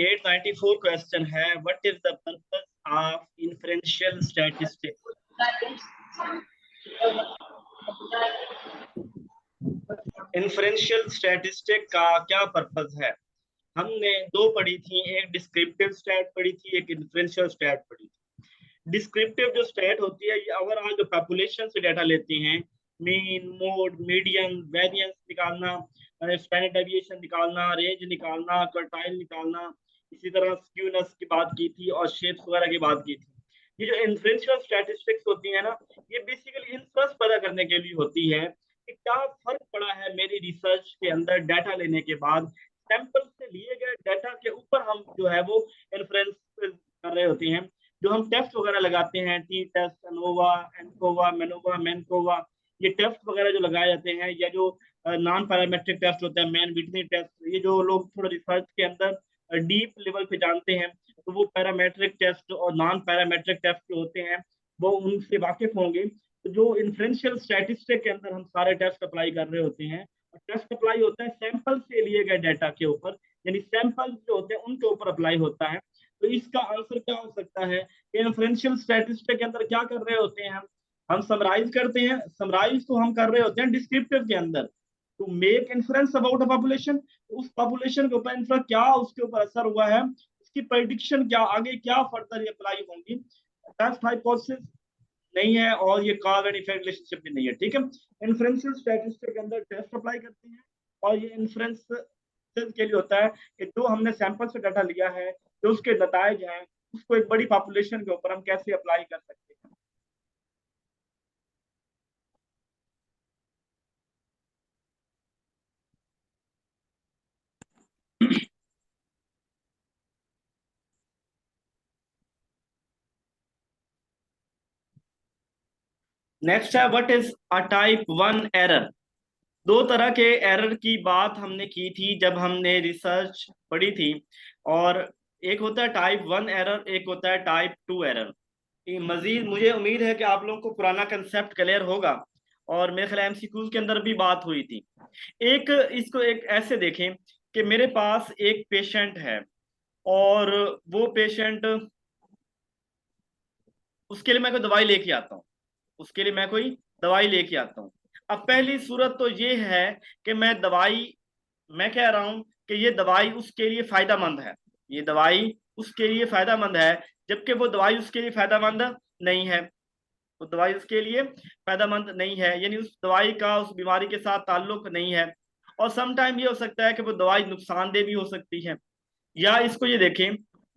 894 question है, what is the purpose of inferential statistics? Inferential statistic का क्या purpose है? हमने दो पढ़ी थी, एक डिस्क्रिप्टिव स्टैट पढ़ी थी, एक इन्फ्रेंशियल स्टैट पढ़ी थी। डिस्क्रिप्टिव जो स्टैट होती है ये ओवरऑल जो पॉपुलेशन से डाटा लेती हैं, मीन, मोड, मीडियन, वेरिएंस निकालना, स्टैंडर्ड डेविएशन निकालना, रेंज निकालना, क्वार्टाइल निकालना, इसी तरह स्क्यूनेस की बात की थी और शेप्स वगैरह की बात की थी। ये जो इन्फ्रेंशियल स्टैटिस्टिक्स होती है ना, ये बेसिकली इन्फ्रेंस पता करने के लिए होती है कि क्या फर्क पड़ा है मेरी रिसर्च के अंदर डाटा लेने के बाद। सैंपल से लिए गए डाटा के ऊपर हम जो है वो इन्फ्रेंस कर रहे होते हैं। जो हम टेस्ट वगैरह लगाते हैं, टी टेस्ट, अनोवा, एनकोवा, मेनोवा, मैनकोवा, ये टेस्ट वगैरह जो लगाए जाते हैं, या जो नॉन पैरामेट्रिक टेस्ट होता है, मैन विटनी टेस्ट, ये जो लोग थोड़ा रिसर्च के अंदर डीप लेवल पे जानते हैं, तो वो पैरामेट्रिक टेस्ट और नॉन पैरामेट्रिक टेस्ट जो होते हैं वो उनसे वाकिफ होंगे। तो जो इन्फ्रेंशियल स्टैटिस्टिक के अंदर हम सारे टेस्ट अप्लाई कर रहे होते हैं, और टेस्ट अप्लाई होता है सैंपल से लिए गए डाटा के ऊपर, यानी सैंपल जो होते हैं उनके ऊपर अप्लाई होता है। तो इसका आंसर क्या हो सकता है कि इन्फ्रेंशियल स्टैटिस्टिक के अंदर क्या कर रहे होते हैं हम समराइज करते हैं। समराइज तो हम कर रहे होते हैं डिस्क्रिप्टिव के अंदर, to make inference about a population. उस पॉपुलेशन के ऊपर इन्फ्रेंस क्या उसके ऊपर असर हुआ है, उसकी प्रेडिक्शन क्या, आगे क्या फर्दर अप्लाई होंगी। टेस्ट हाइपोथेसिस नहीं है और ये कॉज एंड इफेक्ट रिलेशनशिप भी नहीं है, ठीक है। इन्फ्रेंशियल स्टैटिस्टिक्स के अंदर टेस्ट अप्लाई करते हैं, और ये इन्फ्रेंस के लिए होता है कि जो हमने सैंपल से डाटा लिया है, जो उसके नताइज हैं, उसको एक बड़ी पॉपुलेशन के ऊपर हम कैसे अप्लाई कर सकते हैं। नेक्स्ट है what is a type 1 error. दो तरह के एरर की बात हमने की थी जब हमने रिसर्च पढ़ी थी, और एक होता है टाइप 1 एरर, एक होता है टाइप 2 एरर। मजीद मुझे उम्मीद है कि आप लोगों को पुराना कंसेप्ट क्लियर होगा, और मेरे ख्याल एमसीक्यूज के अंदर भी बात हुई थी। एक इसको एक ऐसे देखें कि मेरे पास एक पेशेंट है, और वो पेशेंट, उसके लिए मैं कोई दवाई लेके आता हूँ, उसके लिए मैं कोई दवाई लेके आता हूँ। अब पहली सूरत तो ये है कि मैं कह रहा हूं कि ये दवाई उसके लिए फायदामंद है, ये दवाई उसके लिए फायदामंद है, जबकि वो दवाई उसके लिए फायदामंद नहीं है। वो दवाई उसके लिए फायदामंद नहीं है, यानी उस दवाई का उस बीमारी के साथ ताल्लुक नहीं है। और सम टाइम ये हो सकता है कि वो दवाई नुकसानदेह भी हो सकती है। या इसको ये देखें,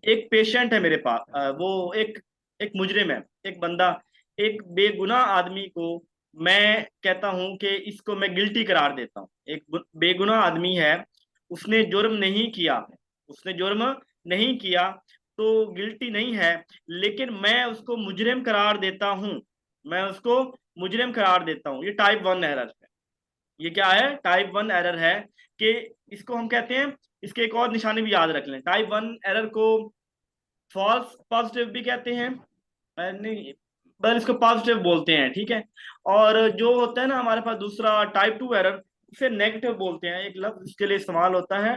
एक पेशेंट है मेरे पास, वो एक एक मुजरिम है, एक बंदा, एक बेगुनाह आदमी को मैं कहता हूं कि इसको मैं गिल्टी करार देता हूं। एक बेगुनाह आदमी है, उसने जुर्म नहीं किया, उसने जुर्म नहीं किया, तो गिल्टी नहीं है, लेकिन मैं उसको मुजरिम करार देता हूं, मैं उसको मुजरिम करार देता हूं। ये टाइप 1 एरर है। ये क्या है? टाइप 1 एरर है, कि इसको हम कहते हैं, इसके एक और निशानी भी याद रख लें। टाइप 1 एरर को फॉल्स पॉजिटिव भी कहते हैं, नहीं, बस इसको पॉजिटिव बोलते हैं, ठीक है। और जो होता है ना हमारे पास दूसरा टाइप 2 एरर, इसे नेगेटिव बोलते हैं। एक लफ्ज इसके लिए इस्तेमाल होता है,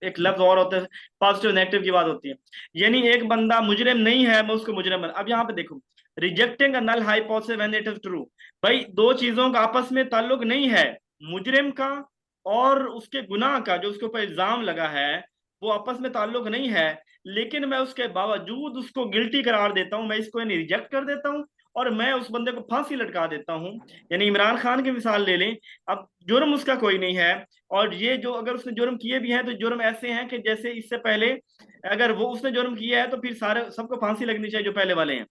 एक लफ्ज और होता है, पॉजिटिव नेगेटिव की बात होती है। यानी एक बंदा मुजरिम नहीं है, मैं उसको मुजरिम बना। अब यहाँ पे देखो, rejecting a null hypothesis when it is true. भाई दो चीजों का आपस में ताल्लुक नहीं है, मुजरिम का और उसके गुनाह का जो उसके ऊपर इल्जाम लगा है, वो आपस में ताल्लुक नहीं है, लेकिन मैं उसके बावजूद उसको गिल्टी करार देता हूं, मैं इसको यानी रिजेक्ट कर देता हूं, और मैं उस बंदे को फांसी लटका देता हूं। यानी इमरान खान की मिसाल ले लें, अब जुर्म उसका कोई नहीं है, और ये जो अगर उसने जुर्म किए भी हैं तो जुर्म ऐसे हैं कि जैसे इससे पहले अगर वो उसने जुर्म किया है तो फिर सारे सबको फांसी लगनी चाहिए जो पहले वाले हैं।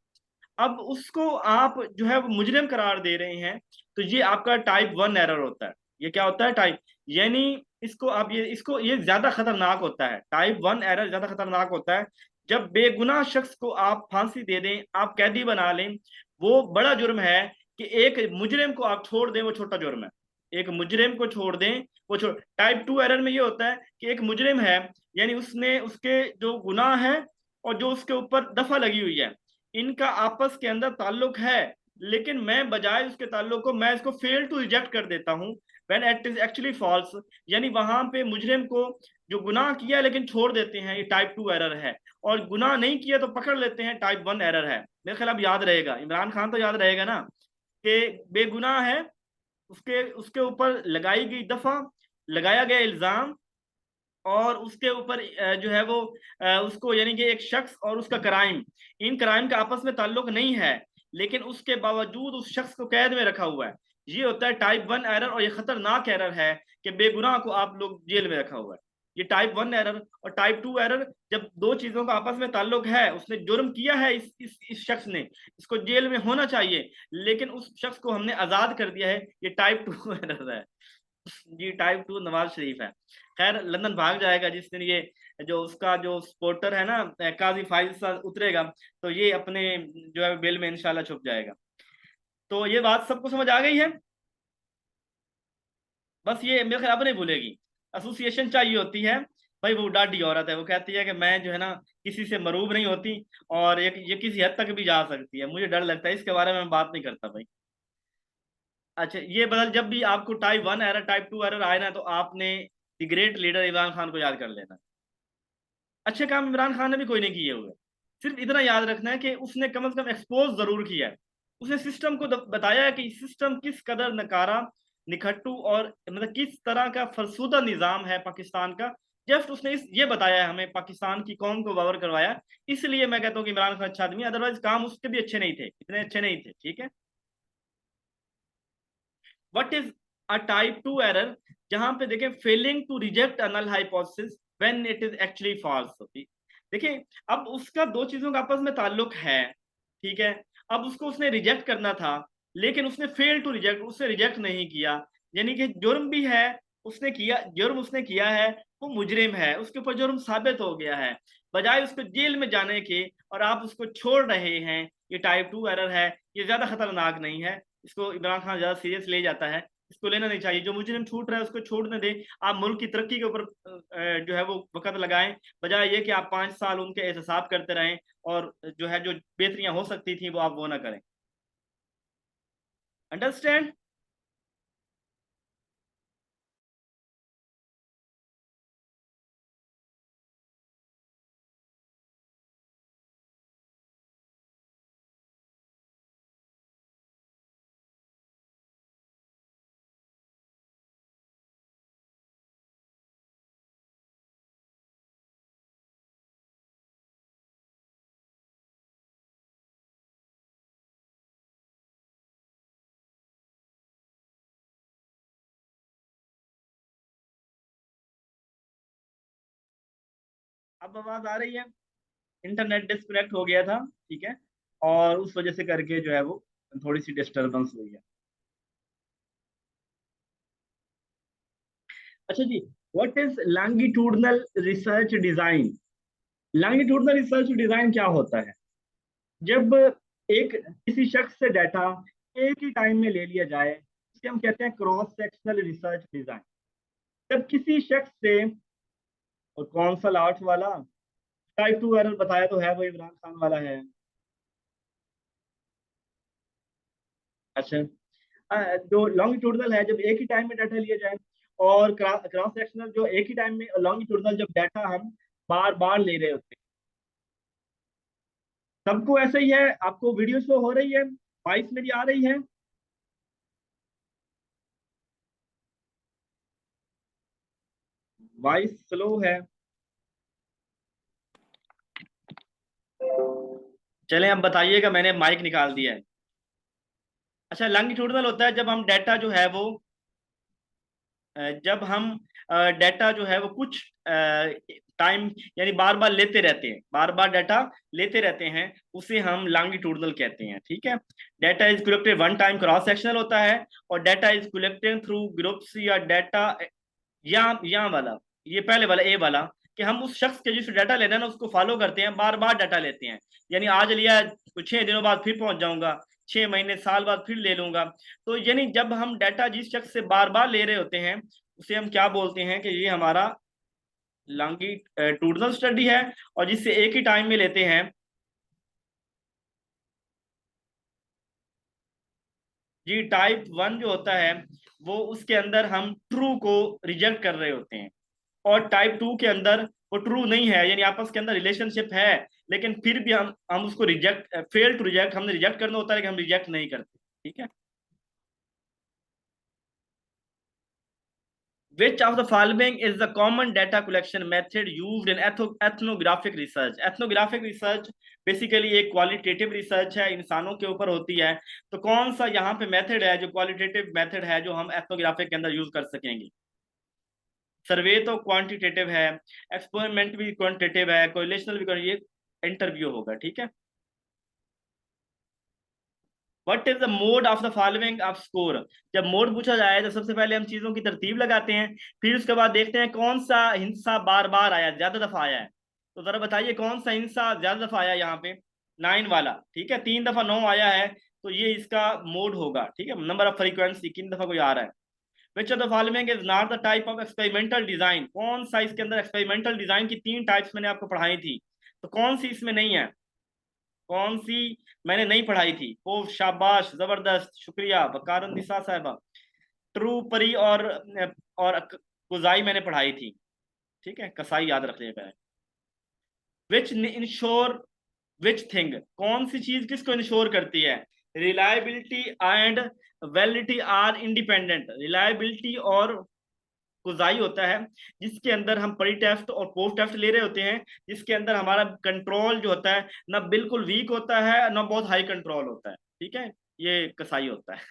अब उसको आप जो है वो मुजरिम करार दे रहे हैं, तो ये आपका टाइप 1 एरर होता है। ये क्या होता है? टाइप, यानी इसको आप ये ज्यादा खतरनाक होता है। टाइप 1 एरर ज्यादा खतरनाक होता है जब बेगुनाह शख्स को आप फांसी दे दें, आप कैदी बना लें। वो बड़ा जुर्म है कि एक मुजरिम को आप छोड़ दें, वो छोटा जुर्म है। एक मुजरिम को छोड़ दें, वो छोड़। टाइप 2 एरर में ये होता है कि एक मुजरिम है, यानी उसने उसके जो गुनाह है और जो उसके ऊपर दफा लगी हुई है, इनका आपस के अंदर ताल्लुक है, लेकिन मैं बजाय उसके ताल्लुक को मैं इसको फेल टू रिजेक्ट कर देता हूं। When it is actually false, यानी वहां पे मुजरिम को जो गुनाह किया लेकिन छोड़ देते हैं, ये टाइप 2 एरर है। और गुनाह नहीं किया तो पकड़ लेते हैं, टाइप 1 एरर है। मेरे ख्याल अब याद रहेगा, इमरान खान तो याद रहेगा ना, कि बेगुनाह है, उसके उसके ऊपर लगाई गई दफा, लगाया गया इल्जाम, और उसके ऊपर जो है वो उसको, यानी कि एक शख्स और उसका क्राइम, इन क्राइम का आपस में ताल्लुक नहीं है, लेकिन उसके बावजूद उस शख्स को कैद में रखा हुआ है। ये होता है टाइप 1 एरर, और ये खतरनाक एरर है कि बेगुनाह को आप लोग जेल में रखा हुआ है। ये टाइप 1 एरर। और टाइप 2 एरर, जब दो चीजों का आपस में ताल्लुक है, उसने जुर्म किया है, इस शख्स ने, इसको जेल में होना चाहिए, लेकिन उस शख्स को हमने आजाद कर दिया है, ये टाइप 2 एरर है। जी, टाइप 2 नवाज शरीफ है। खैर, लंदन भाग जाएगा जिस दिन ये, जो उसका जो सपोर्टर है ना, काजी फाइज साहब उतरेगा, तो ये अपने जो है बेल में इंशाल्लाह छुप जाएगा। तो ये बात सबको समझ आ गई है। बस ये मेरे ख्याल अब नहीं भूलेगी। एसोसिएशन चाहिए होती है भाई, वो डांडी औरत है, वो कहती है कि मैं जो है ना किसी से मरूब नहीं होती, और ये किसी हद तक भी जा सकती है, मुझे डर लगता है, इसके बारे में मैं बात नहीं करता भाई। अच्छा, ये बदल, जब भी आपको टाइप 1 एरर, टाइप 2 एरर आए ना, तो आपने the great leader Imran Khan को याद कर लेना। अच्छे काम इमरान खान ने भी कोई नहीं किए हुए, सिर्फ इतना याद रखना है कि उसने कम से कम एक्सपोज जरूर किया है। उसने सिस्टम को बताया है कि सिस्टम किस कदर नकारा, निखट्टू, और मतलब किस तरह का फरसुदा निजाम है पाकिस्तान का। जस्ट उसने ये बताया है हमें, पाकिस्तान की कौम को बावर करवाया। इसलिए मैं कहता हूँ कि इमरान खान अच्छा आदमी है, अदरवाइज काम उसके भी अच्छे नहीं थे, इतने अच्छे नहीं थे। ठीक है। What is a type 2 error? जहां पे देखें, failing to reject a null hypothesis when it is actually false. देखिए, अब उसका दो चीजों का आपस में ताल्लुक है, ठीक है। अब उसको उसने रिजेक्ट करना था, लेकिन उसने फेल टू रिजेक्ट, उसने रिजेक्ट नहीं किया, यानी कि जुर्म भी है, उसने किया, जुर्म उसने किया है, वो मुजरिम है, उसके ऊपर जुर्म साबित हो गया है, बजाय उसको जेल में जाने के, और आप उसको छोड़ रहे हैं। ये टाइप 2 एरर है, ये ज्यादा खतरनाक नहीं है, इसको इमरान खान ज्यादा सीरियस ले जाता है, इसको लेना नहीं चाहिए। जो मुजरिम छूट रहा है उसको छोड़ने दे, आप मुल्क की तरक्की के ऊपर जो है वो वक़्त लगाएं, बजाय ये कि आप 5 साल उनके एहतसाब करते रहें, और जो है जो बेहतरियां हो सकती थी वो आप वो ना करें। अंडरस्टैंड? अब आवाज आ रही है? इंटरनेट डिस्कनेक्ट हो गया था, ठीक है, और उस वजह से करके जो है वो थोड़ी सी डिस्टरबेंस हुई है। अच्छा जी, what is longitudinal research design? Longitudinal research design क्या होता है? जब एक किसी शख्स से डाटा एक ही टाइम में ले लिया जाए, इसे हम कहते हैं क्रॉस सेक्शनल रिसर्च डिजाइन। जब किसी शख्स से, और कौन सा लास्ट वाला टाइप 2 एरर बताया तो है, वो इमरान खान वाला है। अच्छा, जो लॉन्गिट्यूडनल है, जब एक ही टाइम में डाटा लिया जाए, और क्रॉस सेक्शनल जो एक ही टाइम में, लॉन्गिट्यूडनल जब डाटा हम बार बार ले रहे होते हैं। सबको ऐसा ही है? आपको वीडियो शो हो रही है, वॉइस मेरी आ रही है? वॉइस स्लो है? चलें, अब बताइएगा, मैंने माइक निकाल दिया है। अच्छा, लॉन्गिट्यूडनल होता है जब हम डाटा जो है वो, जब हम डाटा जो है वो कुछ टाइम, यानी बार बार लेते रहते हैं, बार बार डाटा लेते रहते हैं, उसे हम लॉन्गिट्यूडनल कहते हैं। ठीक है। Data is collected one time, cross sectional होता है। और data is collected through groups, या डाटा, या वाला, ये पहले वाला, ए वाला, कि हम उस शख्स के जिस डाटा लेना है ना, उसको फॉलो करते हैं, बार बार डाटा लेते हैं। यानी आज लिया, तो 6 दिनों बाद फिर पहुंच जाऊंगा, 6 महीने, साल बाद फिर ले लूंगा। तो यानी जब हम डाटा जिस शख्स से बार बार ले रहे होते हैं, उसे हम क्या बोलते हैं कि ये हमारा लॉन्गिट्यूडनल स्टडी है। और जिससे एक ही टाइम में लेते हैं, जी टाइप 1 जो होता है वो उसके अंदर हम ट्रू को रिजेक्ट कर रहे होते हैं, और टाइप 2 के अंदर वो ट्रू नहीं है, यानी आपस के अंदर रिलेशनशिप है, लेकिन फिर भी हम उसको रिजेक्ट, फेल टू रिजेक्ट, हमने रिजेक्ट करना होता है लेकिन हम रिजेक्ट नहीं करते। ठीक है। Which of the following is the common data collection method used in ethnographic research? Ethnographic research basically एक क्वालिटेटिव रिसर्च है, इंसानों के ऊपर होती है। तो कौन सा यहाँ पे मेथड है जो क्वालिटेटिव मेथड है जो हम एथनोग्राफिक के अंदर यूज कर सकेंगे? सर्वे तो क्वांटिटेटिव है, एक्सपेरिमेंट भी क्वांटिटेटिव है, कोरिलेशनल भी, ये इंटरव्यू होगा। ठीक है। What is the mode of the following off score? जब मोड पूछा जाए तो सबसे पहले हम चीजों की तरतीब लगाते हैं, फिर उसके बाद देखते हैं कौन सा हिस्सा बार बार आया, ज्यादा दफा आया है। तो जरा बताइए कौन सा हिस्सा ज्यादा दफा आया यहाँ पे? 9 वाला। ठीक है, 3 दफा 9 आया है, तो ये इसका मोड होगा। ठीक है, नंबर ऑफ फ्रीक्वेंसी, किन दफा कोई आ रहा है। Which of the following is not the type of experimental design? कौन सा इसके अंदर एक्सपेरिमेंटल डिजाइन की 3 टाइप्स मैंने आपको पढ़ाई थी, तो कौन सी इसमें नहीं है? कौन सी मैंने नहीं पढ़ाई थी? ओ शाबाश, जबरदस्त, शुक्रिया बकारन निसा साहबा। ट्रू, परी और कुजाई मैंने पढ़ाई थी। ठीक है, कसाई याद रख लिया। Which ensure which thing? कौन सी चीज किसको इंश्योर करती है? Reliability and validity are independent. Reliability और कुजाई होता है जिसके अंदर हम प्री टेस्ट और पोस्ट टेस्ट ले रहे होते हैं, जिसके अंदर हमारा कंट्रोल जो होता है ना बिल्कुल वीक होता है ना बहुत हाई कंट्रोल होता है। ठीक है, ये कसाई होता है।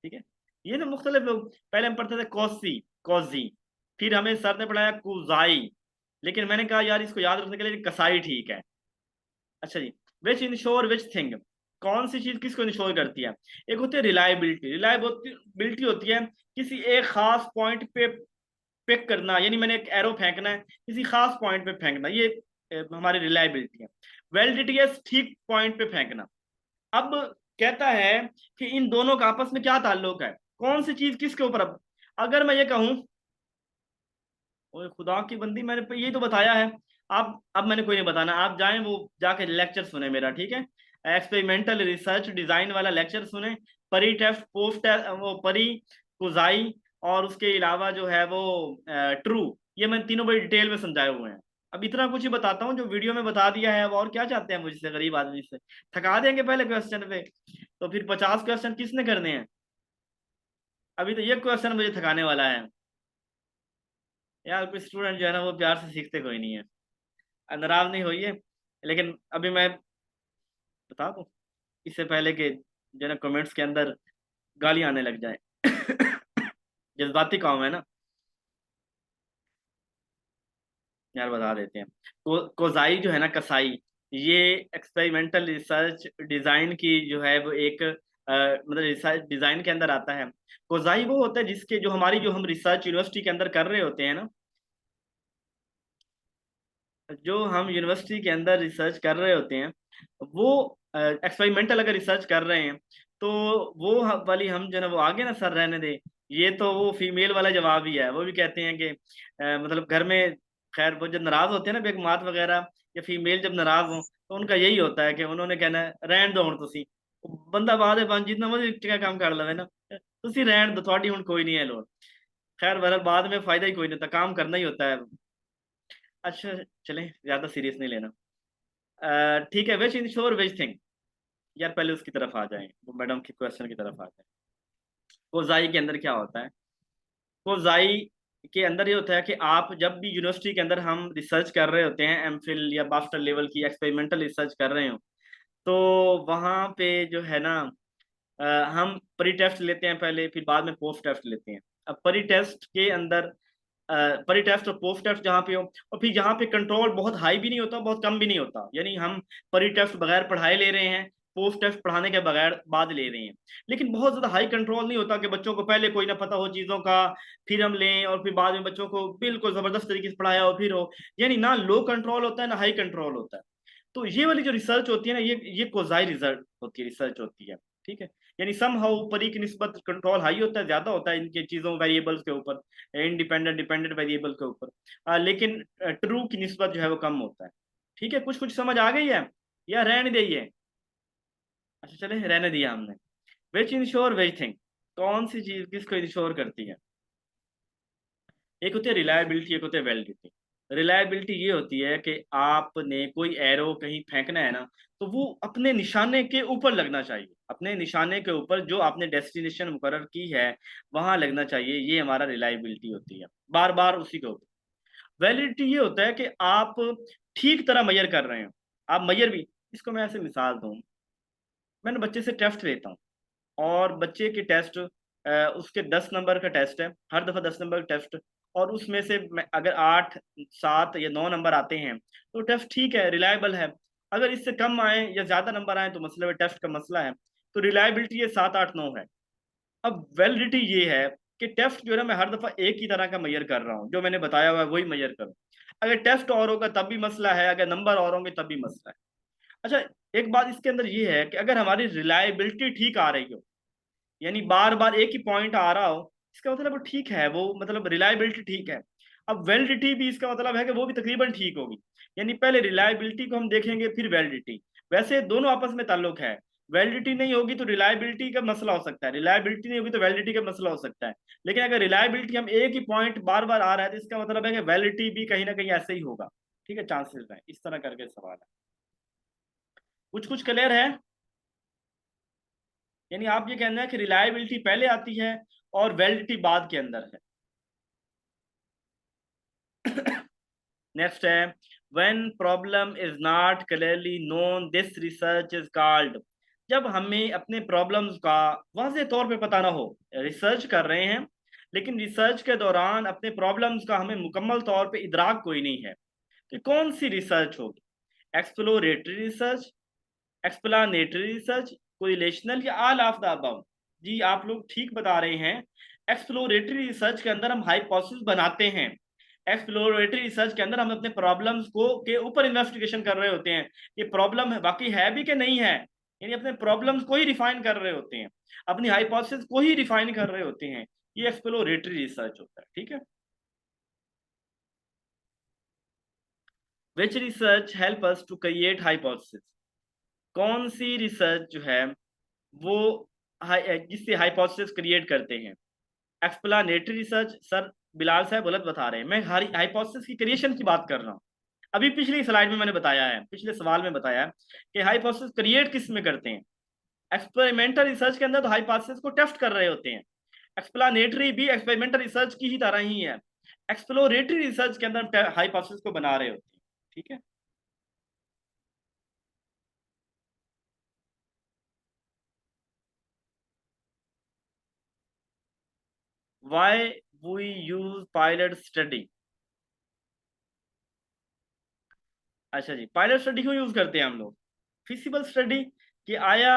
ठीक है, ये ना मुख्तलिफ लोग, पहले हम पढ़ते थे कौसी, कौजी, फिर हमें सर ने पढ़ाया कुजाई, लेकिन मैंने कहा यार इसको याद रखने के लिए कसाई ठीक है। अच्छा जी, विच इंश्योर विच थिंग? कौन सी चीज किसको इंश्योर करती है? एक होती है रिलायबिलिटी। रिलायबिलिटी होती है किसी एक खास पॉइंट पे पिक करना, यानी मैंने एक एरो फेंकना है, किसी खास पॉइंट पे फेंकना, ये हमारी रिलायबिलिटी है। वैलिडिटी है ठीक पॉइंट पे फेंकना। अब कहता है कि इन दोनों का आपस में क्या ताल्लुक है, कौन सी चीज किसके ऊपर? अब अगर मैं ये कहूं, ओए खुदा की बंदी, मैंने ये तो बताया है। आप अब मैंने कोई नहीं बताना, आप जाएं वो जाके लेक्चर सुने मेरा। ठीक है, एक्सपेरिमेंटल रिसर्च डिजाइन वाला लेक्चर सुने, परी टेस्ट, पोस्ट टेस्ट, वो परी, कुजाई, और उसके अलावा जो है वो ट्रू, ये मैंने तीनों बड़ी डिटेल में समझाए हुए हैं। अब इतना कुछ ही बताता हूँ जो वीडियो में बता दिया है, वो और क्या चाहते हैं मुझसे, गरीब आदमी से? थका देंगे पहले क्वेश्चन पे, तो फिर 50 क्वेश्चन किसने करने हैं? अभी तो ये क्वेश्चन मुझे थकाने वाला है। यार कोई स्टूडेंट जो है ना वो प्यार से सीखते कोई नहीं है, नाराज नहीं होइए, लेकिन अभी मैं बता दूं इससे पहले कि जो है ना कमेंट्स के अंदर गालियां आने लग जाए। जज्बाती काम है ना, यार बता देते हैं। कोजाई जो है ना, कसाई, ये एक्सपेरिमेंटल रिसर्च डिजाइन की जो है वो एक मतलब रिसर्च डिजाइन के अंदर आता है। कोजाई वो होता है जिसके जो हमारी जो हम रिसर्च यूनिवर्सिटी के अंदर कर रहे होते हैं ना, जो हम यूनिवर्सिटी के अंदर रिसर्च कर रहे होते हैं, वो एक्सपेरिमेंटल अगर रिसर्च कर रहे हैं, तो वो वाली हम जो है ना वो आगे ना सर रहने दे। ये तो वो फीमेल वाला जवाब ही है, वो भी कहते हैं कि मतलब घर में, खैर वो जब नाराज होते हैं ना बेगमात वगैरह, या फीमेल जब नाराज हो, तो उनका यही होता है कि उन्होंने कहना है रहन दो हुण तुसी, बंदा बाद में जितना मर्जी चंगा काम कर लवे ना, तुसी रहन दो, थोड़ी हुण कोई नहीं है लोड़। खैर बहरहाल बाद में फायदा ही कोई नहीं होता, काम करना ही होता है। अच्छा, चलें ज्यादा सीरियस नहीं लेना। ठीक है, विच इंश्योर विच थिंग? यार पहले उसकी तरफ आ जाएं, वो मैडम के क्वेश्चन की तरफ आ जाएं। कोजाई के अंदर क्या होता है? कोजाई के अंदर ये होता है कि आप जब भी यूनिवर्सिटी के अंदर हम रिसर्च कर रहे होते हैं, एमफिल या मास्टर लेवल की एक्सपेरिमेंटल रिसर्च कर रहे हो, तो वहाँ पे जो है ना अ, हम प्री टेस्ट लेते हैं पहले, फिर बाद में पोस्ट टेस्ट लेते हैं। अब प्री टेस्ट के अंदर प्री टेस्ट और पोस्ट टेस्ट जहाँ पे हो, और फिर जहाँ पे कंट्रोल बहुत हाई भी नहीं होता बहुत कम भी नहीं होता, यानी हम प्री टेस्ट बगैर पढ़ाए ले रहे हैं, पोस्ट टेस्ट पढ़ाने के बगैर बाद ले रहे हैं, लेकिन बहुत ज्यादा हाई कंट्रोल नहीं होता कि बच्चों को पहले कोई ना पता हो चीजों का, फिर हम लें और फिर बाद में बच्चों को बिल्कुल जबरदस्त तरीके से पढ़ाया हो फिर हो, यानी ना लो कंट्रोल होता है ना हाई कंट्रोल होता है। तो ये वाली जो रिसर्च होती है ना, ये कोजाई रिसर्च होती है, रिसर्च होती है। ठीक है, यानी सम हाउ परी की निस्बत कंट्रोल हाई होता है, ज्यादा होता है इनके चीजों वेरिएबल्स के ऊपर, इंडिपेंडेंट डिपेंडेंट वेरिएबल के ऊपर, लेकिन ट्रू की निस्बत जो है वो कम होता है। ठीक है, कुछ कुछ समझ आ गई है या रहने दीजिए? अच्छा चले, रहने दिया हमने। विच इंश्योर विच थिंग, कौन सी चीज किसको इंश्योर करती है? एक होती है रिलायबिलिटी, एक होती है वैलिडिटी। रिलायबिलिटी ये होती है कि आपने कोई एरो कहीं फेंकना है ना, तो वो अपने निशाने के ऊपर लगना चाहिए, अपने निशाने के ऊपर जो आपने डेस्टिनेशन मुकर्रर की है वहां लगना चाहिए, ये हमारा रिलायबिलिटी होती है, बार बार उसी के ऊपर। वैलिडिटी ये होता है कि आप ठीक तरह मैयर कर रहे हो, आप मैयर भी। इसको मैं ऐसे मिसाल दूं, मैंने बच्चे से टेस्ट लेता हूँ, और बच्चे के टेस्ट उसके 10 नंबर का टेस्ट है, हर दफा 10 नंबर का टेस्ट, और उसमें से अगर 8, 7 या 9 नंबर आते हैं तो टेस्ट ठीक है, रिलायबल है। अगर इससे कम आए या ज्यादा नंबर आए तो मतलब टेस्ट का मसला है। तो रिलायबिलिटी ये 7, 8, 9 है। अब वैलिडिटी ये है कि टेस्ट जो है ना, मैं हर दफा एक ही तरह का मैयर कर रहा हूँ, जो मैंने बताया हुआ है वही मैयर करूँ। अगर टेस्ट और होगा तब भी मसला है, अगर नंबर और होंगे तब भी मसला है। अच्छा, एक बात इसके अंदर ये है कि अगर हमारी रिलायबिलिटी ठीक आ रही हो, यानी बार बार एक ही पॉइंट आ रहा हो, इसका मतलब वो ठीक है, वो मतलब रिलायबिलिटी ठीक है। अब वैलिडिटी भी इसका मतलब है कि वो भी तकरीबन ठीक होगी। यानी पहले रिलायबिलिटी को हम देखेंगे फिर वैलिडिटी। वैसे दोनों आपस में ताल्लुक है, वैलिडिटी नहीं होगी तो रिलायबिलिटी का मसला हो सकता है, रिलायबिलिटी नहीं होगी तो वैलिडिटी का मसला हो सकता है। लेकिन अगर रिलायबिलिटी हम एक ही पॉइंट बार बार आ रहा है तो इसका मतलब है कि वैलिडिटी भी कहीं ना कहीं ऐसे ही होगा। ठीक है, चांसेस है, इस तरह करके सवाल है। कुछ कुछ क्लियर है? यानी आप ये कहना है कि रिलायबिलिटी पहले आती है और वैलिडिटी बाद के अंदर है। नेक्स्ट है, when problem is not clearly known this research is called. जब हमें अपने प्रॉब्लम्स का वाज़ेह तौर पे पता ना हो, रिसर्च कर रहे हैं लेकिन रिसर्च के दौरान अपने प्रॉब्लम्स का हमें मुकम्मल तौर पे इदराक कोई नहीं है, तो कौन सी रिसर्च होगी? Exploratory research, explanatory research, correlational, या ऑल ऑफ द अबव? जी आप लोग ठीक बता रहे हैं। एक्सप्लोरेटरी रिसर्च के अंदर हम हाइपोथेसिस बनाते हैं, एक्सप्लोरेटरी रिसर्च के अंदर हम अपने प्रॉब्लम्स को के ऊपर इन्वेस्टिगेशन कर रहे होते हैं, ये प्रॉब्लम है बाकी है भी कि नहीं है, यानी अपने प्रॉब्लम्स को ही रिफाइन कर रहे होते हैं, अपनी हाइपोथेसिस को ही रिफाइन कर रहे होते हैं। ये एक्सप्लोरेटरी रिसर्च होता है, ठीक है। Which research help us to create hypothesis, कौन सी रिसर्च जो है वो जिससे हाइपोथेसिस क्रिएट करते हैं? एक्सप्लानेटरी रिसर्च, सर बिलाल साहब गलत बता रहे हैं, मैं हाइपोथेसिस की क्रिएशन की बात कर रहा हूँ। अभी पिछली स्लाइड में मैंने बताया है, पिछले सवाल में बताया है कि हाइपोथेसिस क्रिएट किस में करते हैं। एक्सपेरिमेंटल रिसर्च के अंदर तो हाइपोथेसिस को टेस्ट कर रहे होते हैं, एक्सप्लानेटरी भी एक्सपेरिमेंटल रिसर्च की ही तरह ही है, एक्सप्लोरेटरी रिसर्च के अंदर हाइपोथेसिस को बना रहे होते हैं, ठीक है। Why we use pilot study. अच्छा जी, पायलट स्टडी क्यों यूज करते हैं हम लोग? फिजिबल स्टडी, कि आया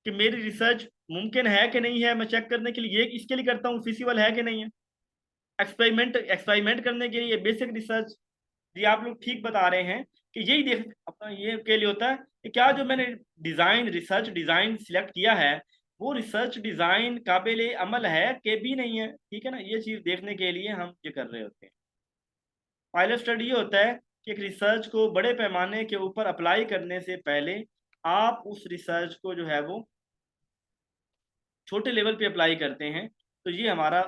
कि मेरी रिसर्च मुमकिन है कि नहीं है, मैं चेक करने के लिए ये इसके लिए करता हूँ, फिजिबल है कि नहीं है। एक्सपेरिमेंट करने के लिए बेसिक रिसर्च। जी आप लोग ठीक बता रहे हैं कि यही देख अपना ये के लिए होता है कि क्या जो मैंने डिजाइन रिसर्च डिजाइन सिलेक्ट किया है वो रिसर्च डिजाइन काबिल अमल है कि भी नहीं है, ठीक है ना, ये चीज देखने के लिए हम ये कर रहे होते हैं। पायलट स्टडी ये होता है कि एक रिसर्च को बड़े पैमाने के ऊपर अप्लाई करने से पहले आप उस रिसर्च को जो है वो छोटे लेवल पे अप्लाई करते हैं। तो ये हमारा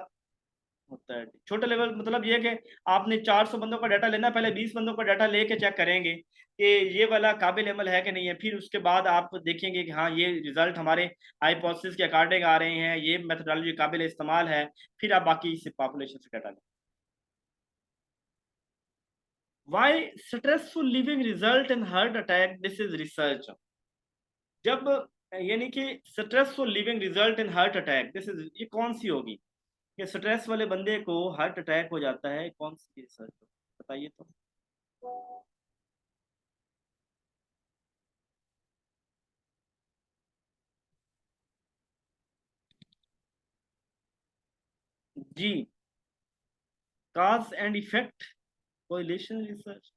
होता है छोटे लेवल, मतलब ये कि आपने 400 बंदों का डाटा लेना, पहले 20 बंदों का डाटा लेके चेक करेंगे कि ये वाला काबिल अमल है कि नहीं है, फिर उसके बाद आप देखेंगे कि हाँ ये रिजल्ट हमारे हाइपोथेसिस के अकॉर्डिंग आ रहे हैं, ये मेथोडोलॉजी काबिल इस्तेमाल है, फिर आप बाकी से पॉपुलेशन से डाटा लें। Why stressful living result in heart attack, this is research. जब यानी कि stressful living result in heart attack, this is, ये कौन सी होगी कि स्ट्रेस वाले बंदे को हार्ट अटैक हो जाता है, कौन सी रिसर्च बताइए तो। जी, cause and effect correlation research.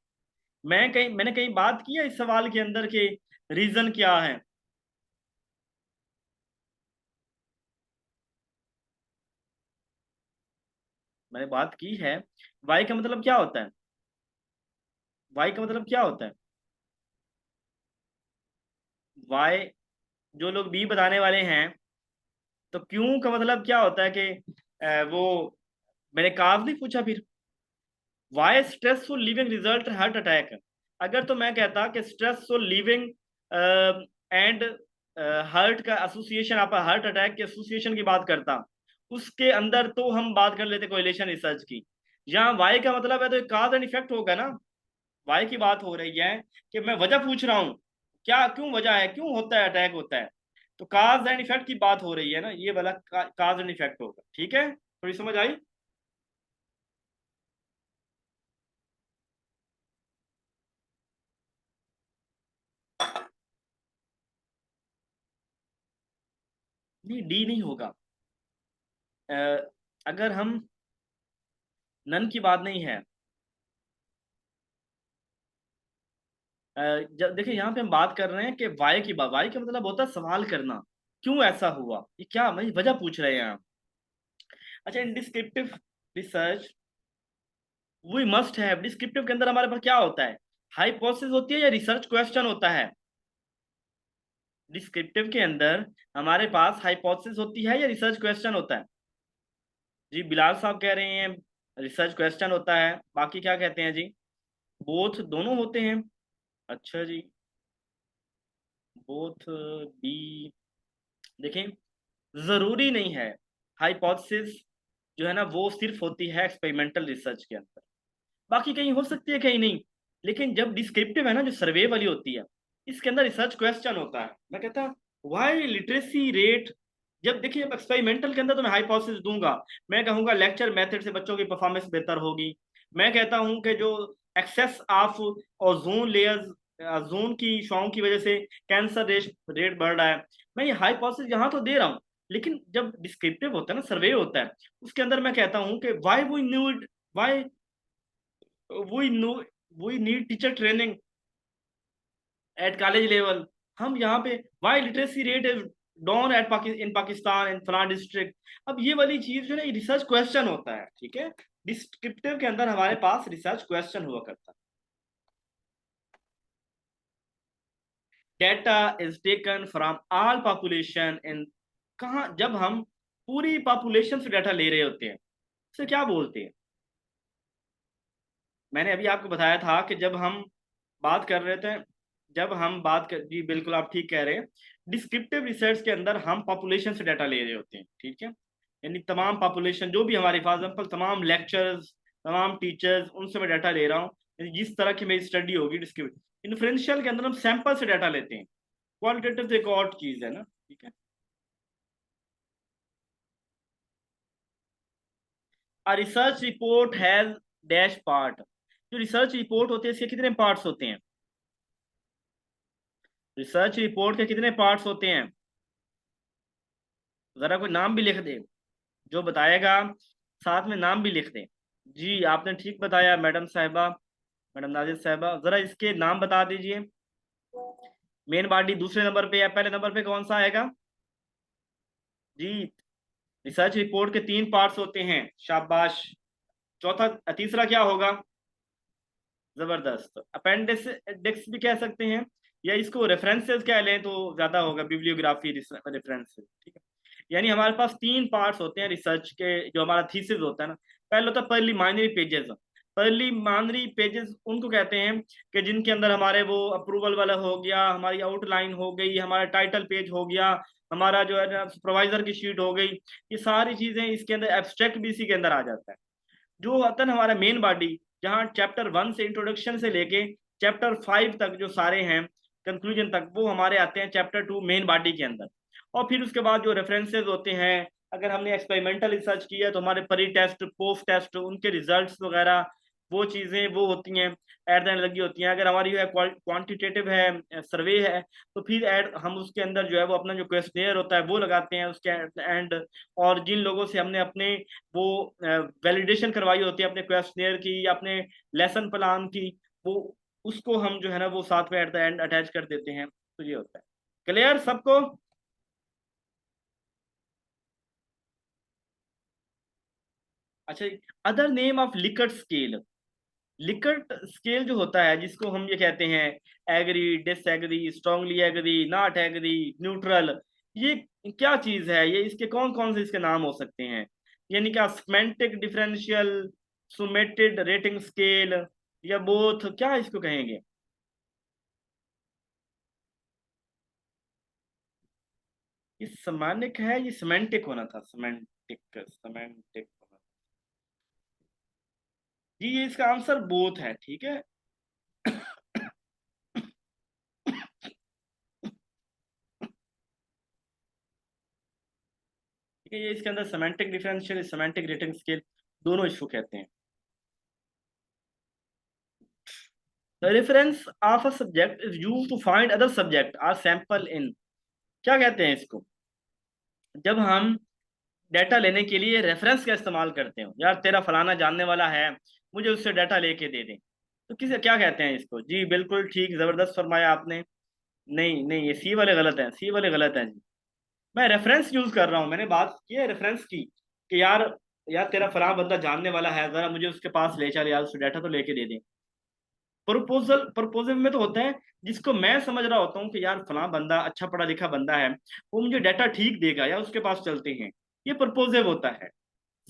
मैंने कहीं बात की है इस सवाल के अंदर के रीजन क्या है? मैंने बात की है। वाई का मतलब क्या होता है? वाई का मतलब क्या होता है? वाई, जो लोग बी बताने वाले हैं तो क्यों का मतलब क्या होता है कि वो मैंने काज नहीं पूछा फिर। Why stressful living result heart attack. अगर तो मैं कहता कि स्ट्रेसफुल लिविंग एंड हार्ट का एसोसिएशन, आप हार्ट अटैक के एसोसिएशन की बात करता, उसके अंदर तो हम बात कर लेते कोरिलेशन रिसर्च की। यहाँ वाई का मतलब है तो काज एंड इफेक्ट होगा ना। वाई की बात हो रही है कि मैं वजह पूछ रहा हूँ, क्या क्यों वजह है, क्यों होता है अटैक होता है। तो काज एंड इफेक्ट की बात हो रही है ना, ये वाला काज एंड इफेक्ट होगा। ठीक है, थोड़ी समझ आई। नहीं, डी नहीं होगा। अ, अगर हम नन की बात नहीं है। जब देखिए यहाँ पे हम बात कर रहे हैं कि वाई की बात, वाई का मतलब होता है सवाल करना, क्यों ऐसा हुआ, ये क्या भाई वजह पूछ रहे हैं आप। अच्छा, in descriptive research we must have, descriptive के अंदर हमारे पास क्या होता है, हाइपोथेसिस होती है या रिसर्च क्वेश्चन होता है। डिस्क्रिप्टिव के अंदर हमारे पास हाइपोथेसिस होती है या रिसर्च क्वेश्चन होता है। जी बिलाल साहब कह रहे हैं रिसर्च क्वेश्चन होता है, बाकी क्या कहते हैं जी। बोथ, दोनों होते हैं। अच्छा जी, बोथ बी। देखें, जरूरी नहीं है। हाइपोथेसिस जो है ना वो सिर्फ होती है एक्सपेरिमेंटल रिसर्च के अंदर, बाकी कहीं हो सकती है कहीं नहीं। लेकिन जब डिस्क्रिप्टिव है ना, जो सर्वे वाली होती है, इसके अंदर रिसर्च क्वेश्चन होता है। मैं कहता व्हाई लिटरेसी रेट, जब देखिए जब एक्सपेरिमेंटल के अंदर तो मैं हाइपोथेसिस दूंगा, मैं कहूंगा लेक्चर मेथड से बच्चों की परफॉर्मेंस बेहतर होगी। मैं कहता हूं कि जो एक्सेस ऑफ ओजोन लेयर्स, जोन की शुआओं की वजह से कैंसर रेट बढ़ रहा है। मैं ये हाइपोथेसिस यहाँ तो दे रहा हूँ, लेकिन जब डिस्क्रिप्टिव होता है ना, सर्वे होता है, उसके अंदर मैं कहता हूँ कि why we know we need teacher training at college level. हम यहाँ पे why literacy rate is down at in Pakistan in फलान डिस्ट्रिक्ट। अब ये वाली चीज जो है ना, रिसर्च क्वेश्चन होता है। ठीक है, डिस्क्रिप्टिव के अंदर हमारे पास रिसर्च क्वेश्चन हुआ करता है। Data is taken from all population in, कहाँ, जब हम पूरी पॉपुलेशन से डाटा ले रहे होते हैं, उसे क्या बोलते हैं। मैंने अभी आपको बताया था कि जब हम बात कर रहे थे, जब हम बात कर, जी बिल्कुल आप ठीक कह रहे हैं। डिस्क्रिप्टिव रिसर्च के अंदर हम पॉपुलेशन से डाटा ले रहे होते हैं। ठीक है, यानी तमाम पॉपुलेशन जो भी हमारे फॉर एग्जाम्पल तमाम लेक्चर्स, तमाम टीचर्स, उनसे मैं डाटा ले रहा हूँ। यानी जिस तरह की मेरी स्टडी होगी डिस्क्रिप्टिव। इन्फ्लुएंशियल के अंदर हम सैंपल से डाटा लेते हैं। क्वालिटेटिव तो एक और चीज है ना। ठीक है, a research report has dash part. जो रिसर्च रिपोर्ट होती है इसके कितने पार्ट्स होते हैं। रिसर्च रिपोर्ट के कितने पार्ट्स होते हैं, जरा कोई नाम भी लिख दे, जो बताएगा साथ में नाम भी लिख दे। जी आपने ठीक बताया मैडम साहिबा, मैडम नाजिर साहिबा, जरा इसके नाम बता दीजिए। मेन बॉडी दूसरे नंबर पे या पहले नंबर पे कौन सा आएगा। जी, रिसर्च रिपोर्ट के तीन पार्ट्स होते हैं, शाबाश। चौथा, तीसरा क्या होगा। जबरदस्त, अपेंडिक्स भी कह सकते हैं, या इसको रेफरेंसेस कह लें तो ज्यादा होगा, बिब्लियोग्राफी रेफरेंसेस। ठीक है, यानी हमारे पास तीन पार्ट्स होते हैं रिसर्च के, जो हमारा थीसिस होता है ना। पहले होता है पर्लिमाइनरी पेजेस। पर्लिमाइनरी पेजेस उनको कहते हैं कि जिनके अंदर हमारे वो अप्रूवल वाला हो गया, हमारी आउटलाइन हो गई, हमारा टाइटल पेज हो गया, हमारा जो है ना सुपरवाइजर की शीट हो गई। ये सारी चीजें इसके अंदर, एब्स्ट्रैक्ट भी इसी के अंदर आ जाता है। जो होता है ना हमारा मेन बॉडी, जहाँ चैप्टर 1 से इंट्रोडक्शन से लेके चैप्टर 5 तक जो सारे हैं कंक्लूजन तक, वो हमारे आते हैं चैप्टर 2 मेन बॉडी के अंदर। और फिर उसके बाद जो रेफरेंसेस होते हैं, अगर हमने एक्सपेरिमेंटल रिसर्च किया है तो हमारे प्री टेस्ट पोस्ट टेस्ट उनके रिजल्ट्स वगैरह, वो चीज़ें वो होती हैं एट द एंड लगी होती हैं। अगर हमारी जो है क्वांटिटेटिव है, सर्वे है, तो फिर एड हम उसके अंदर जो है वो अपना जो क्वेश्चनेयर होता है वो लगाते हैं उसके एंड। और जिन लोगों से हमने अपने वो वैलिडेशन करवाई होती है अपने क्वेश्चनेयर की या अपने लेसन प्लान की, वो उसको हम जो है ना वो साथ में एट द एंड अटैच कर देते हैं। तो ये होता है। क्लियर सबको। अच्छा, other name of Likert scale. Likert scale जो होता है जिसको हम ये कहते हैं agree, disagree, strongly agree, not agree, neutral, ये क्या चीज है ये, इसके कौन कौन से इसके नाम हो सकते हैं? यानी क्या सिमेंटिक डिफरेंशियल, सुमेटेड रेटिंग स्केल, या बोथ, क्या इसको कहेंगे? ये समानिक है, ये सिमेंटिक होना था, सिमेंटिक, सिमेंटिक होना। जी ये इसका आंसर बोथ है, ठीक है। ठीक है, ये इसके अंदर semantic differential, semantic rating scale, दोनों इसको कहते हैं। The reference of a subject is used to find other subject or sample in, क्या कहते हैं इसको? जब हम डाटा लेने के लिए रेफरेंस का इस्तेमाल करते हो, यार तेरा फलाना जानने वाला है, मुझे उससे डाटा लेके दे दे, तो किसे क्या कहते हैं इसको? जी बिल्कुल ठीक, जबरदस्त फरमाया आपने। नहीं नहीं, ये सी वाले गलत हैं, सी वाले गलत हैं जी। मैं रेफरेंस यूज कर रहा हूँ, मैंने बात की है रेफरेंस की, कि यार, यार तेरा फलाना बंदा जानने वाला है, जरा मुझे उसके पास ले चल यार, उससे डाटा तो लेके दे दे। प्रपोजल, प्रपोजल में तो होता है जिसको मैं समझ रहा होता हूँ कि यार फलां बंदा अच्छा पढ़ा लिखा बंदा है, वो मुझे डाटा ठीक देगा, या उसके पास चलते हैं, ये प्रपोजिव होता है।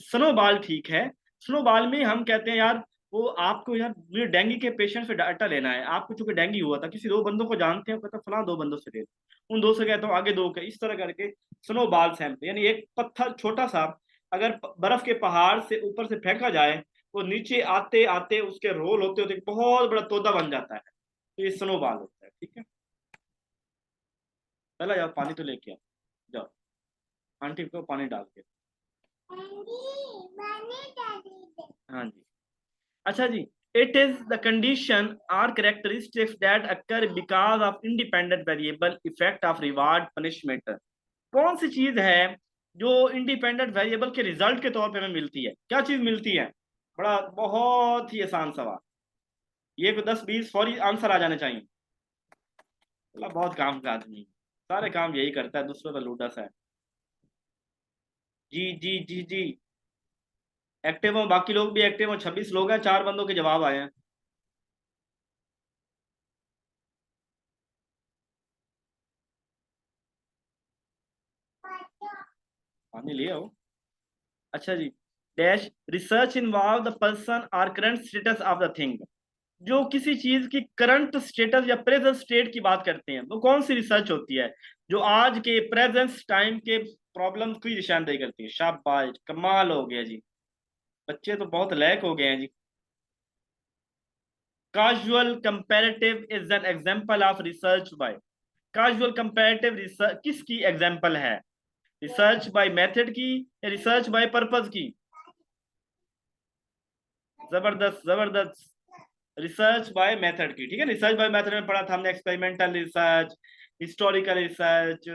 स्नोबॉल ठीक है, स्नोबॉल में हम कहते हैं यार, वो आपको यार मुझे डेंगू के पेशेंट से डाटा लेना है, आपको चूंकि डेंगू हुआ था, किसी दो बंदों को जानते हैं, कहता फलां दो बंदों से ले लो, उन दो से कहता हूँ आगे दो के, इस तरह करके स्नोबॉल सैंपल, यानी एक पत्थर छोटा सा अगर बर्फ के पहाड़ से ऊपर से फेंका जाए, वो नीचे आते आते उसके रोल होते होते एक बहुत बड़ा तोता बन जाता है, तो ये स्नोबॉल होता है, ठीक है। चला जाओ पानी तो लेके आओ, जाओ आंटी को पानी डाल के। हाँ जी। अच्छा जी, it is the condition or characteristics that occur because of independent variable effect of reward punishment. कौन सी चीज है जो इंडिपेंडेंट वेरिएबल के रिजल्ट के तौर पे हमें मिलती है? क्या चीज मिलती है? बड़ा बहुत ही आसान सवाल, ये को 10-20 फौरी आंसर आ जाने चाहिए। मतलब बहुत काम का आदमी, सारे काम यही करता है, दूसरों का लूडस है। जी जी जी जी, एक्टिव हो, बाकी लोग भी एक्टिव हो, 26 लोग हैं, 4 बंदों के जवाब आए हैं। पानी ले आओ। अच्छा जी, dash research involve the person और current status of the thing. जो किसी चीज की करंट स्टेटस या प्रेजेंट स्टेट की बात करते हैं, वो कौन सी रिसर्च होती है? जो आज के प्रेजेंट टाइम के प्रॉब्लम की निशानदेही करती है। शाबाश, कमाल हो गया जी, बच्चे तो बहुत लैक हो गए हैं जी। Causal comparative is an example of research by, causal comparative research किसकी एग्जांपल है? रिसर्च बाय मेथड की या रिसर्च बाय पर्पस की? जबरदस्त जबरदस्त, रिसर्च बाय मेथड की, ठीक है। रिसर्च बाय मेथड में पढ़ा था हमने एक्सपेरिमेंटल रिसर्च, हिस्टोरिकल रिसर्च,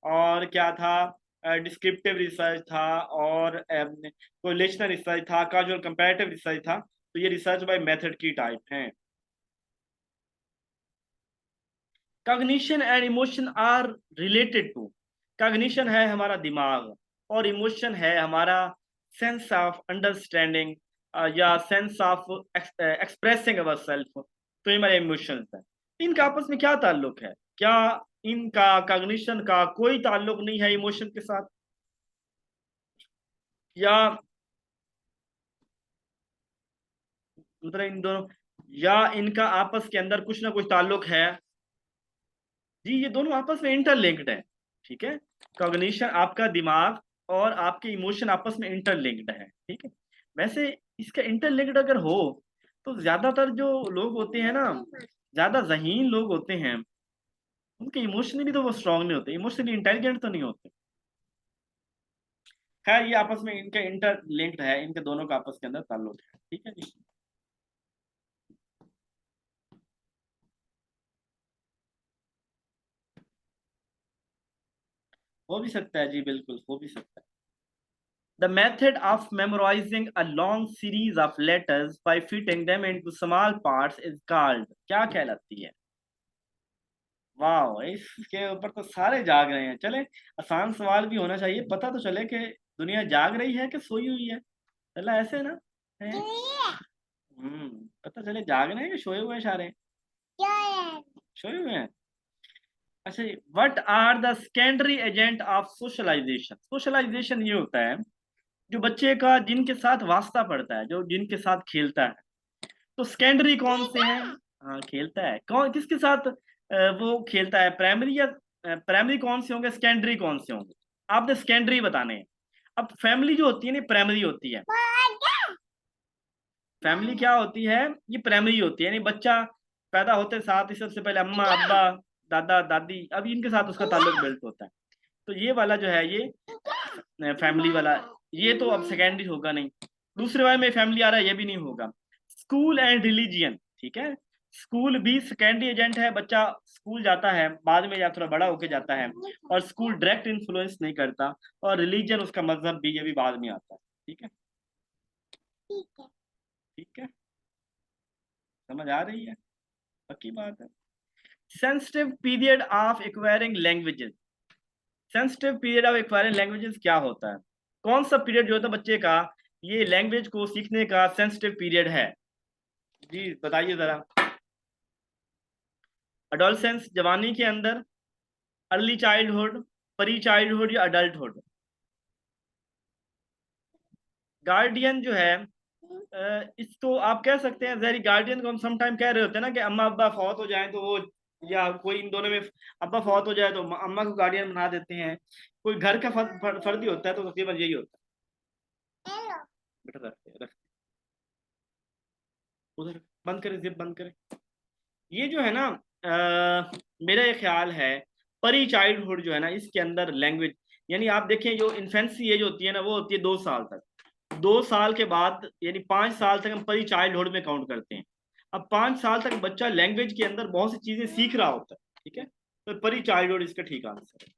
और क्या था, डिस्क्रिप्टिव रिसर्च था, और कोरिलेशनल रिसर्च था, काजुअल कंपैरेटिव रिसर्च था। तो ये रिसर्च बाय मेथड की टाइप है। Cognition and emotion are related to, cognition है हमारा दिमाग, और इमोशन है हमारा सेंस ऑफ अंडरस्टैंडिंग, या sense of expressing our self, तो ये हमारे इमोशंस है। इनका आपस में क्या ताल्लुक है? क्या इनका कॉग्निशन का कोई ताल्लुक नहीं है इमोशन के साथ? या मतलब इन दोनों, या इनका आपस के अंदर कुछ ना कुछ ताल्लुक है? जी ये दोनों आपस में इंटरलिंक्ड है, ठीक है। कॉग्निशन, आपका दिमाग और आपके इमोशन आपस में इंटरलिंक्ड है, ठीक है। वैसे इसका इंटरलिंक्ड अगर हो, तो ज्यादातर जो लोग होते हैं ना, ज्यादा ज़हीन लोग होते हैं, उनके इमोशनली तो वो स्ट्रांग नहीं होते, इमोशनली इंटेलिजेंट तो नहीं होते। खैर ये आपस में इनके इंटरलिंक्ड है, इनके दोनों का आपस के अंदर ताल्लुक है, ठीक है जी। हो भी सकता है जी, बिल्कुल हो भी सकता है। The method of memorizing a long series of letters by fitting them into small parts is called, क्या कहलाती है? वाह, इसके ऊपर तो सारे जाग रहे हैं। चले, आसान सवाल भी होना चाहिए, पता तो चले कि दुनिया जाग रही है कि सोई हुई है। चला ऐसे ना है? पता चले जाग रहे हैं कि सोए हुए हैं सारे, सोए हुए हैं। अच्छा, what are the secondary agent of socialization? Socialization ये होता है जो बच्चे का जिनके साथ वास्ता पड़ता है, जो जिनके साथ खेलता है। तो सेकेंडरी कौन से हैं? हाँ, खेलता है कौन, किसके साथ वो खेलता है? प्राइमरी या प्राइमरी कौन से होंगे, सेकेंडरी कौन से होंगे? आपने सेकेंडरी बताने हैं। अब फैमिली जो होती है ना, प्राइमरी होती है। फैमिली क्या होती है? ये प्राइमरी होती है, यानी बच्चा पैदा होते साथ ही सबसे पहले अम्मा अब्बा दादा दादी, अब इनके साथ उसका ताल्लुक बिल्ट होता है। तो ये वाला जो है ये फैमिली वाला, ये तो अब सेकेंडरी होगा नहीं। दूसरे वाले में फैमिली आ रहा है, ये भी नहीं होगा। स्कूल एंड रिलीजियन, ठीक है। स्कूल भी सेकेंडरी एजेंट है, बच्चा स्कूल जाता है बाद में या थोड़ा बड़ा होके जाता है, और स्कूल डायरेक्ट इन्फ्लुएंस नहीं करता। और रिलीजन, उसका मजहब भी, ये भी बाद में आता है। ठीक है, ठीक है, समझ आ रही है? पक्की बात है। Sensitive period of acquiring languages. Sensitive period of acquiring languages क्या होता है? कौन सा पीरियड जो होता है बच्चे का, ये लैंग्वेज को सीखने का सेंसिटिव पीरियड है? जी बताइए जरा। अडोलसेंस, जवानी के अंदर, अर्ली चाइल्डहुड, प्री चाइल्डहुड, या अडल्टहुड? गार्डियन जो है, इसको आप कह सकते हैं जहरी गार्डियन को हम समटाइम कह रहे होते हैं ना कि अम्मा अब्बा फौत हो जाए तो वो, या कोई इन दोनों में अब्बा फौत हो जाए तो अम्मा को गार्डियन बना देते हैं। कोई घर का फर्जी होता है तो तकरीबन यही होता है। बेटा रख उधर, बंद करें, जिप बंद करें। ये जो है ना, मेरा ये ख्याल है परी चाइल्डहुड जो है ना, इसके अंदर लैंग्वेज, यानी आप देखें जो इन्फेंसी एज होती है ना, वो होती है 2 साल तक। 2 साल के बाद यानी 5 साल तक हम परी चाइल्डहुड में काउंट करते हैं। अब 5 साल तक बच्चा लैंग्वेज के अंदर बहुत सी चीजें सीख रहा होता है, ठीक है। तो परी चाइल्डहुड इसका ठीक आंसर है।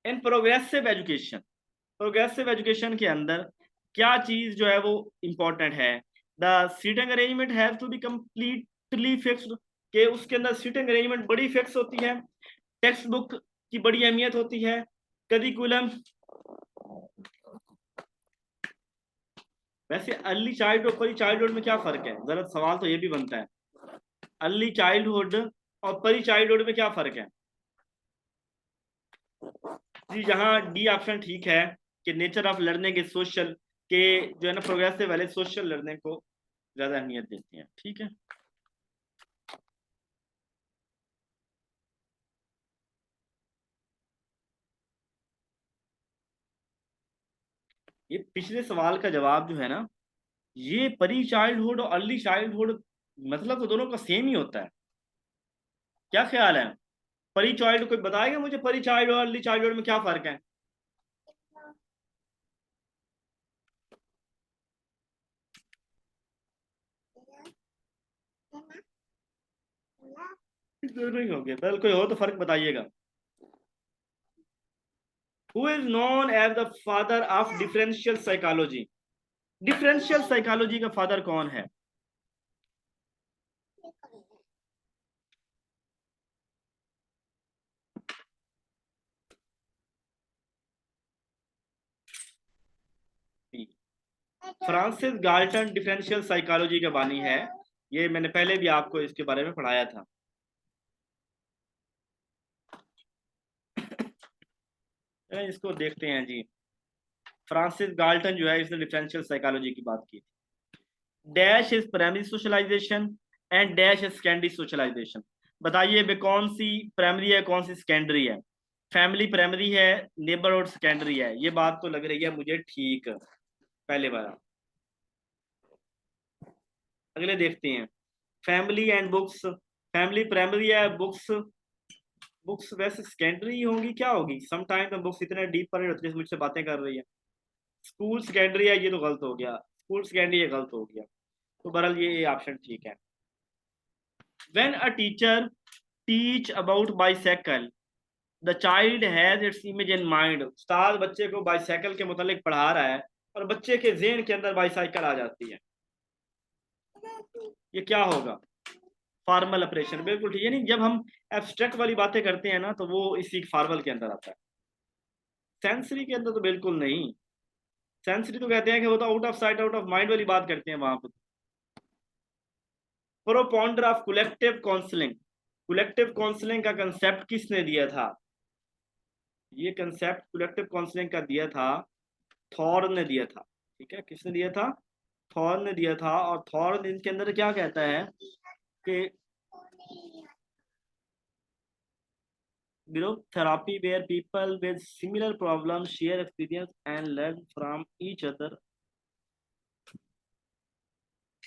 In progressive education, progressive education के अंदर क्या चीज जो है वो इंपॉर्टेंट है? The seating arrangement have to be completely fixed, के उसके अंदर सीटिंग अरेंजमेंट बड़ी फिक्स होती है। टेक्स्ट बुक की बड़ी अहमियत होती है। करिकुलम, वैसे अर्ली चाइल्डहुड और परी चाइल्डहुड में क्या फर्क है? जरा सवाल तो ये भी बनता है, अर्ली चाइल्डहुड और परी चाइल्डहुड में क्या फर्क है? जी, यहाँ डी ऑप्शन ठीक है कि nature of learning is social, के जो है ना प्रोग्रेसिव वाले सोशल लर्निंग को ज्यादा अहमियत देते हैं। ठीक है, ये पिछले सवाल का जवाब जो है ना, ये परी चाइल्डहुड और अर्ली चाइल्डहुड मतलब तो दोनों का सेम ही होता है। क्या ख्याल है? परी चाइल्ड, कोई बताएगा मुझे परी चाइल्ड और अर्ली चाइल्डहुड में क्या फर्क है? दोनों ही हो गए, बल कोई हो तो फर्क बताइएगा। Who is known as the father of differential psychology? Differential psychology का फादर कौन है? फ्रांसिस गाल्टन डिफरेंशियल साइकोलॉजी का बानी है। ये मैंने पहले भी आपको इसके बारे में पढ़ाया था। इसको देखते हैं जी। फ्रांसिस गाल्टन जो है, इसने डिफरेंशियल साइकोलॉजी की बात की थी। Dash is primary socialization and dash is secondary socialization. बताइए बे, कौन सी प्राइमरी है, कौन सी सेकेंडरी है? फैमिली प्राइमरी है, नेबरहुड सेकेंडरी है, ये बात तो लग रही है मुझे ठीक पहले वाला। अगले देखते हैं, family and books. Family primary है, बुक्स, बुक्स वैसे सेकेंडरी होंगी, क्या होगी? समटाइम तो बुक्स इतने डीप पर नहीं होती जैसे मुझसे बातें कर रही है। स्कूल सेकेंडरी है, ये तो गलत हो गया। स्कूल सेकेंडरी, ये गलत हो गया। तो बहरहाल ये ऑप्शन ठीक है। When a teacher teach about bicycle, the child has its image in mind. उस्ताद बच्चे को बाइसाइकिल के मुतालिक पढ़ा रहा है और बच्चे के ज़हन के अंदर बाइसाइकिल आ जाती है, ये क्या होगा? फॉर्मल ऑपरेशन, बिल्कुल ठीक। यानी जब हम एब्स्ट्रैक्ट वाली बातें करते हैं ना, तो वो इसी फॉर्मल के अंदर आता है। सेंसरी के अंदर तो बिल्कुल नहीं। सेंसरी तो कहते हैं कि वो तो out of sight out of mind वाली बात करते हैं वहां पर। Propounder of collective counselling, collective counselling का कंसेप्ट किसने दिया था? ये कंसेप्ट कलेक्टिव काउंसलिंग का दिया था थॉर ने दिया था। ठीक है, किसने दिया था? थॉर ने दिया था। और थॉर इनके अंदर क्या कहता है कि group therapy where people with similar problems share experience and learn from each other।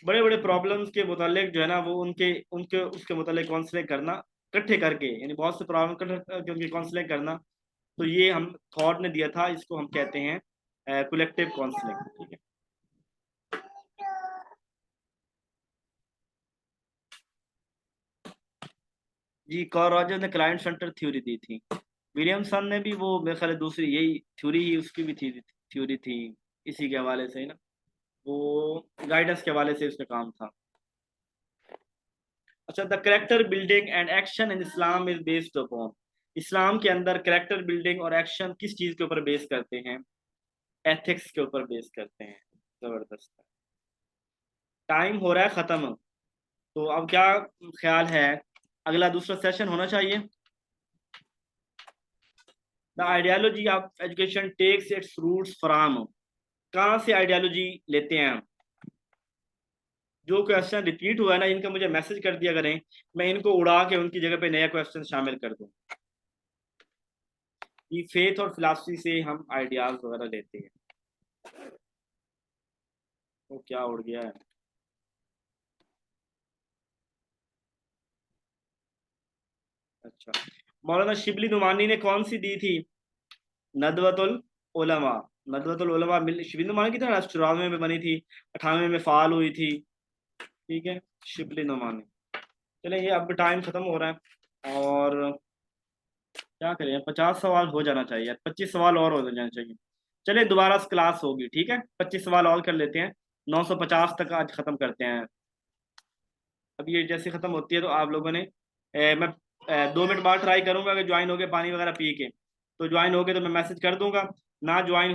बड़े बड़े प्रॉब्लम्स के मुतालिक जो है ना, वो उनके उनके उसके मुतालिक काउंसलिंग करना इकट्ठे करके, यानी बहुत से प्रॉब्लम इकट्ठे करके उनकी काउंसलिंग करना। तो ये हम थॉट ने दिया था, इसको हम कहते हैं कलेक्टिव काउंसलिंग। ठीक है। जी, कार्ल रॉजर ने क्लाइंट सेंटर थ्योरी दी थी। विलियमसन ने भी, वो मेरे ख्याल है दूसरी यही थ्योरी ही उसकी भी थी, थ्योरी थी इसी के हवाले से ही ना, वो गाइडेंस के हवाले से उसका काम था। अच्छा, the character building and action in Islam is based upon. Islam के अंदर करेक्टर बिल्डिंग और एक्शन किस चीज के ऊपर बेस करते हैं? एथिक्स के ऊपर बेस करते हैं। जबरदस्त। टाइम हो रहा है खत्म, तो अब क्या ख्याल है, अगला दूसरा सेशन होना चाहिए? The ideology of education takes its roots from. कहाँ से आइडियोलॉजी लेते हैं हम? जो क्वेश्चन रिपीट हुआ है ना, इनका मुझे मैसेज कर दिया करें, मैं इनको उड़ा के उनकी जगह पे नया क्वेश्चन शामिल कर दूं। ये फेथ और फिलॉसफी से हम आइडियाज वगैरह लेते हैं। वो क्या उड़ गया है? अच्छा, मौलाना शिबली नुमानी ने कौन सी दी थी? नदवतुल उलमा। नदवतुल उलमा शिबली नुमानी की तरह 94 में बनी थी, 98 में फाल हुई थी। ठीक है, शिबली नुमानी। चले, ये अब टाइम खत्म हो रहा है, और क्या करें, 50 सवाल हो जाना चाहिए, 25 सवाल और हो जाने चाहिए। चले, दोबारा से क्लास होगी, ठीक है, 25 सवाल और कर लेते हैं, 950 तक आज खत्म करते हैं। अब ये जैसे खत्म होती है तो आप लोगों ने मैं 2 मिनट बाद ट्राई करूंगा कि ज्वाइन हो गए पानी वगैरह पी के, तो ज्वाइन हो गए तो मैं मैसेज कर दूंगा, ना ज्वाइन